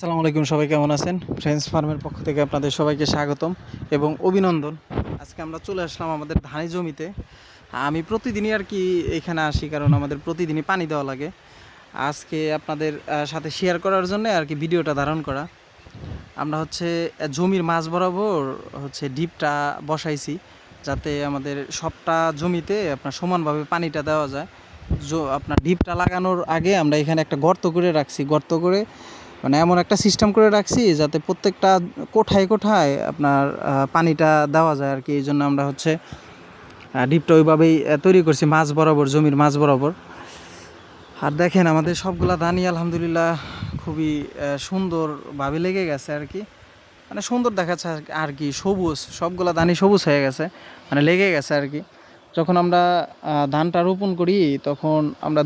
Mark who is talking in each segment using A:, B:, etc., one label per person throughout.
A: আসসালামু আলাইকুম, সবাই কেমন আছেন? ফ্রেন্ডস ফার্মের পক্ষ থেকে আপনাদের সবাইকে স্বাগতম এবং অভিনন্দন। আজকে আমরা চলে আসলাম আমাদের ধানি জমিতে। আমি প্রতিদিনই আর কি এখানে আসি, কারণ আমাদের প্রতিদিনই পানি দেওয়া লাগে। আজকে আপনাদের সাথে শেয়ার করার জন্য আর কি ভিডিওটা ধারণ করা। আমরা হচ্ছে জমির মাঝ বরাবর হচ্ছে ডিপটা বসাইছি, যাতে আমাদের সবটা জমিতে আপনার সমানভাবে পানিটা দেওয়া যায়। আপনার ডিপটা লাগানোর আগে আমরা এখানে একটা গর্ত করে রাখছি, গর্ত করে মানে এমন একটা সিস্টেম করে রাখছি যাতে প্রত্যেকটা কোঠায় কোঠায় আপনার পানিটা দেওয়া যায় আর কি। এই জন্য আমরা হচ্ছে ডিপটা ওইভাবেই তৈরি করছি, মাঝ বরাবর, জমির মাঝ বরাবর। আর দেখেন আমাদের সবগুলা ধানই আলহামদুলিল্লাহ খুবই সুন্দরভাবে লেগে গেছে আর কি, মানে সুন্দর দেখাচ্ছে আর কি। সবুজ, সবগুলা ধানই সবুজ হয়ে গেছে, মানে লেগে গেছে আর কি। যখন আমরা ধানটা রোপণ করি তখন আমরা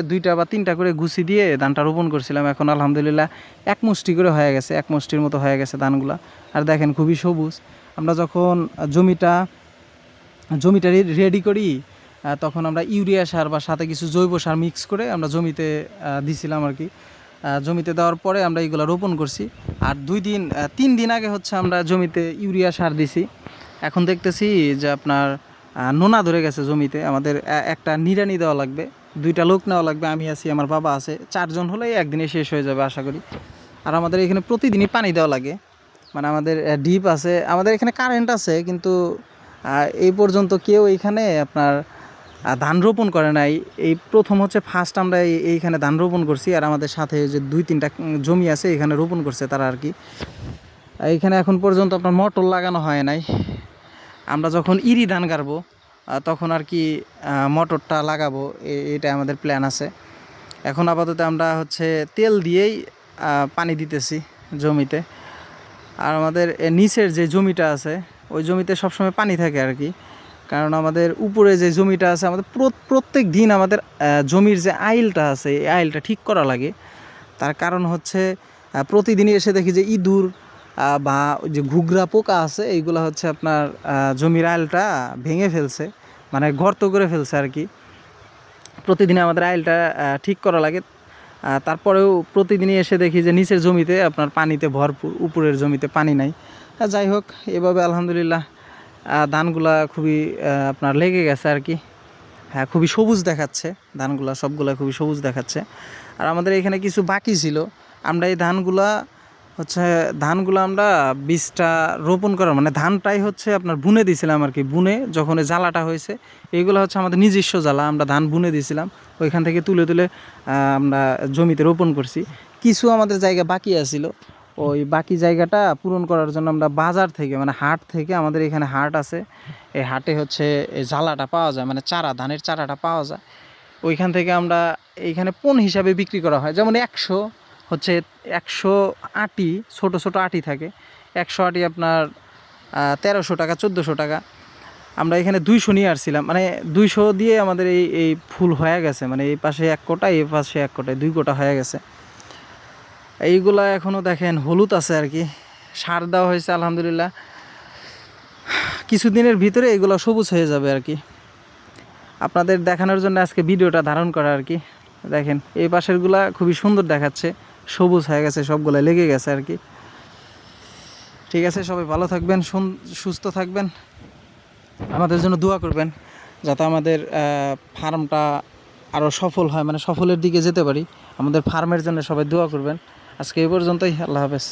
A: দুইটা বা তিনটা করে গুছি দিয়ে ধানটা রোপণ করছিলাম। এখন আলহামদুলিল্লাহ এক মুষ্টি করে হয়ে গেছে, এক মুষ্টির মতো হয়ে গেছে ধানগুলা। আর দেখেন খুবই সবুজ। আমরা যখন জমিটা রেডি করি তখন আমরা ইউরিয়া সার বা সাথে কিছু জৈব সার মিক্স করে আমরা জমিতে দিছিলাম আর কি। জমিতে দেওয়ার পরে আমরা এইগুলো রোপণ করছি। আর 3 দিন আগে হচ্ছে আমরা জমিতে ইউরিয়া সার দিছি। এখন দেখতেছি যে আপনার নোনা ধরে গেছে জমিতে। আমাদের একটা নিড়ানি দেওয়া লাগবে, 2টা লোক নেওয়া লাগবে। আমি আছি, আমার বাবা আছে, 4 জন হলেই একদিনে শেষ হয়ে যাবে আশা করি। আর আমাদের এখানে প্রতিদিনই পানি দেওয়া লাগে, মানে আমাদের ডিপ আছে, আমাদের এখানে কারেন্ট আছে, কিন্তু এই পর্যন্ত কেউ এইখানে আপনার ধান রোপণ করে নাই। এই প্রথম হচ্ছে ফার্স্ট আমরা এইখানে ধান রোপণ করছি। আর আমাদের সাথে যে 2-3টা জমি আছে এখানে রোপণ করছে তারা আর কি। এইখানে এখন পর্যন্ত আপনার মোটর লাগানো হয় নাই। আমরা যখন ইরি ধান গাড়বো তখন আর কি মোটরটা লাগাবো, এটা আমাদের প্ল্যান আছে। এখন আপাতত আমরা হচ্ছে তেল দিয়েই পানি দিতেছি জমিতে। আর আমাদের নিচের যে জমিটা আছে ওই জমিতে সবসময় পানি থাকে আর কি, কারণ আমাদের উপরে যে জমিটা আছে আমাদের প্রত্যেক দিন আমাদের জমির যে আইলটা আছে এই আইলটা ঠিক করা লাগে। তার কারণ হচ্ছে প্রতিদিনই এসে দেখি যে ইঁদুর বা যে ঘুঘরা পোকা আছে এইগুলো হচ্ছে আপনার জমির আইলটা ভেঙে ফেলছে, মানে গর্ত করে ফেলছে আর কি। প্রতিদিন আমাদের আইলটা ঠিক করা লাগে। তারপরেও প্রতিদিনই এসে দেখি যে নিচের জমিতে আপনার পানিতে ভরপুর, উপরের জমিতে পানি নাই। যাই হোক, এভাবে আলহামদুলিল্লাহ ধানগুলা খুবই আপনার লেগে গেছে আর কি। হ্যাঁ, খুবই সবুজ দেখাচ্ছে ধানগুলা, সবগুলা খুবই সবুজ দেখাচ্ছে। আর আমাদের এখানে কিছু বাকি ছিল। আমরা এই ধানগুলা আমরা বীজটা রোপণ করার মানে ধানটাই হচ্ছে আপনার বুনে দিয়েছিলাম আর কি। বুনে যখন জ্বালাটা হয়েছে, এইগুলো হচ্ছে আমাদের নিজস্ব জ্বালা, আমরা ধান বুনে দিয়েছিলাম, ওইখান থেকে তুলে আমরা জমিতে রোপণ করছি। কিছু আমাদের জায়গা বাকি আছিল, ওই বাকি জায়গাটা পূরণ করার জন্য আমরা বাজার থেকে মানে হাট থেকে, আমাদের এখানে হাট আছে, এই হাটে হচ্ছে এই জ্বালাটা পাওয়া যায়, মানে ধানের চারাটা পাওয়া যায়। ওইখান থেকে আমরা এইখানে পণ হিসাবে বিক্রি করা হয়। যেমন 100 আটি, ছোট ছোট আটি থাকে, 100 আটি আপনার 1300 টাকা, 1400 টাকা। আমরা এখানে 200 নিয়ে আসছিলাম, মানে 200 দিয়ে আমাদের এই ফুল হয়ে গেছে, মানে এই পাশে 1 কোটা, এই পাশে 1 কোটায় 2 কোটা হয়ে গেছে। এইগুলা এখনও দেখেন হলুদ আছে আর কি, সার দেওয়া হয়েছে আলহামদুলিল্লাহ। কিছুদিনের ভিতরে এগুলো সবুজ হয়ে যাবে আর কি। আপনাদের দেখানোর জন্য আজকে ভিডিওটা ধারণ করা আর কি। দেখেন এই পাশেরগুলা খুবই সুন্দর দেখাচ্ছে, সবুজ হয়ে গেছে, সবগুলো লেগে গেছে আর কি। ঠিক আছে, সবাই ভালো থাকবেন, সুস্থ থাকবেন, আমাদের জন্য দোয়া করবেন যাতে আমাদের ফার্মটা আরও সফল হয়, মানে সফলের দিকে যেতে পারি। আমাদের ফার্মের জন্য সবাই দোয়া করবেন। আজকে এই পর্যন্তই, আল্লাহ হাফেজ।